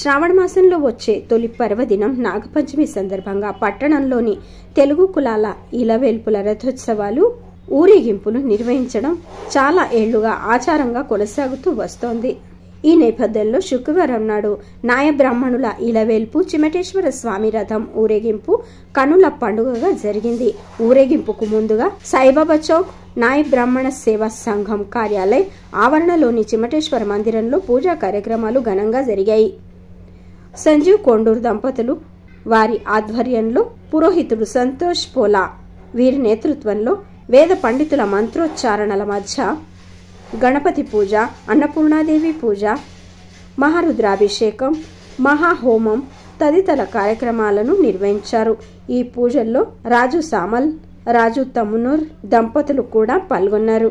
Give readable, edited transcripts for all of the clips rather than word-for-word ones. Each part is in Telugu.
శ్రావణ మాసంలో వచ్చే తొలి పర్వదినం నాగపంచమి సందర్భంగా పట్టణంలోని తెలుగు కులాల ఇలవేల్పుల రథోత్సవాలు ఊరేగింపులు నిర్వహించడం చాలా ఏళ్లుగా ఆచారంగా కొనసాగుతూ వస్తోంది. ఈ నేపథ్యంలో శుక్రవారం నాడు నాయ బ్రాహ్మణుల ఇలవేల్పు చిమటేశ్వర స్వామి రథం ఊరేగింపు కనుల పండుగగా జరిగింది. ఊరేగింపుకు ముందుగా సాయిబాబా చౌక్ నాయ బ్రాహ్మణ సేవా సంఘం కార్యాలయం ఆవరణలోని చిమటేశ్వర మందిరంలో పూజా కార్యక్రమాలు ఘనంగా జరిగాయి. సంజీవ్ కొండూరు దంపతులు వారి ఆధ్వర్యంలో పురోహితుడు సంతోష్ పోలా వీరి నేతృత్వంలో వేద పండితుల మంత్రోచ్చారణల మధ్య గణపతి పూజ, అన్నపూర్ణాదేవి పూజ, మహారుద్రాభిషేకం, మహాహోమం తదితర కార్యక్రమాలను నిర్వహించారు. ఈ పూజల్లో రాజు సామల్, రాజు తమ్మునూర్ దంపతులు కూడా పాల్గొన్నారు.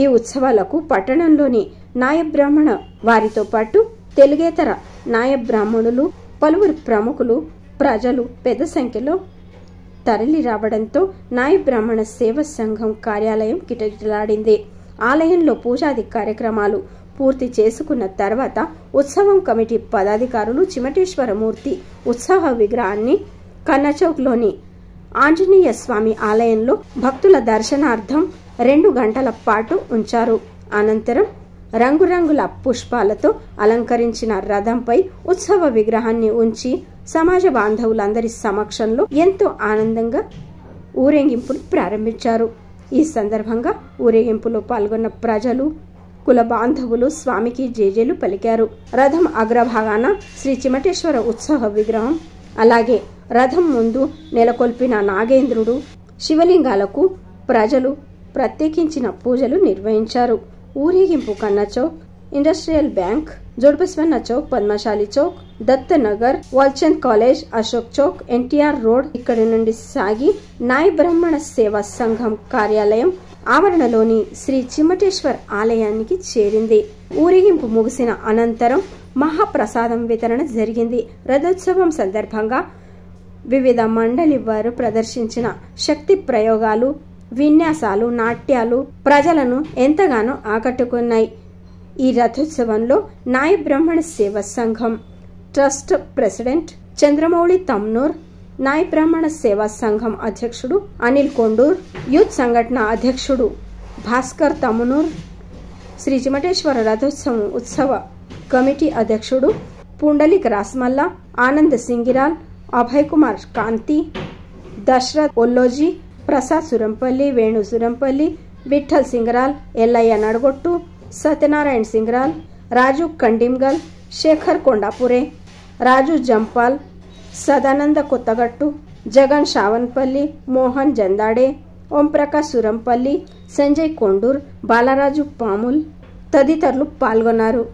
ఈ ఉత్సవాలకు పట్టణంలోని నాయ బ్రాహ్మణ వారితో పాటు తెలుగేతర నాయ బ్రాహ్మణులు, పలువురు ప్రముఖులు, ప్రజలు పెద్ద సంఖ్యలో తరలి రావడంతో నాయ బ్రాహ్మణ సేవా సంఘం కార్యాలయం కిటకిటలాడింది. ఆలయంలో పూజాది కార్యక్రమాలు పూర్తి చేసుకున్న తర్వాత ఉత్సవం కమిటీ పదాధికారులు చిమటేశ్వరమూర్తి ఉత్సవ విగ్రహాన్ని కన్నచౌక్లోని ఆంజనేయ స్వామి ఆలయంలో భక్తుల దర్శనార్థం 2 గంటల పాటు ఉంచారు. అనంతరం రంగురంగుల పుష్పాలతో అలంకరించిన రథంపై ఉత్సవ విగ్రహాన్ని ఉంచి సమాజ బాంధవులందరి సమక్షంలో ఎంతో ఆనందంగా ఊరేగింపును ప్రారంభించారు. ఈ సందర్భంగా ఊరేగింపులో పాల్గొన్న ప్రజలు, కుల బాంధవులు స్వామికి జేజేలు పలికారు. రథం అగ్రభాగాన శ్రీ చిమటేశ్వర ఉత్సవ విగ్రహం, అలాగే రథం ముందు నెలకొల్పిన నాగేంద్రుడు, శివలింగాలకు ప్రజలు ప్రత్యేకించిన పూజలు నిర్వహించారు. ఊరేగింపు Kannachowk, industrial bank, Jodbaswanna Chowk, Padmashali Chowk, Datta Nagar, Walchand college, Ashok Chowk, NTR road ఇక్కడి నుండి సాగి నాయ బ్రాహ్మణ సేవా సంఘం కార్యాలయం ఆవరణలోని శ్రీ చిమటేశ్వర్ ఆలయానికి చేరింది. ఊరేగింపు ముగిసిన అనంతరం మహాప్రసాదం వితరణ జరిగింది. రథోత్సవం సందర్భంగా వివిధ మండలి వారు ప్రదర్శించిన శక్తి ప్రయోగాలు, విన్యాసాలు, నాట్యాలు ప్రజలను ఎంతగానో ఆకట్టుకున్నాయి. ఈ రథోత్సవంలో నాయ బ్రాహ్మణ సేవా సంఘం ట్రస్ట్ ప్రెసిడెంట్ చంద్రమౌళి తమ్నూర్, నాయ బ్రాహ్మణ సేవా సంఘం అధ్యక్షుడు అనిల్ కొండూర్, యూత్ సంఘటన అధ్యక్షుడు భాస్కర్ తమ్నూర్, శ్రీ చిమటేశ్వర రథోత్సవం ఉత్సవ కమిటీ అధ్యక్షుడు పుండలిక్ రాస్మల్లా, ఆనంద్ సింగిరాల్, అభయ్ కుమార్ కాంతి, దశరథ్ ఒల్లోజీ, ప్రసాద్ సురంపల్లి, వేణు సురంపల్లి, విఠల్ సింగరాల్, ఎల్లయ్య నడగొట్టు, సత్యనారాయణ సింగరాల్, రాజు కండిమ్గల్, శేఖర్ కొండాపురే, రాజు జంపాల్, సదానంద కొత్తగట్టు, జగన్ షావన్పల్లి, మోహన్ జందాడే, ఓంప్రకాష్ సురంపల్లి, సంజయ్ కొండూర్, బాలరాజు పాముల్ తదితరులు పాల్గొన్నారు.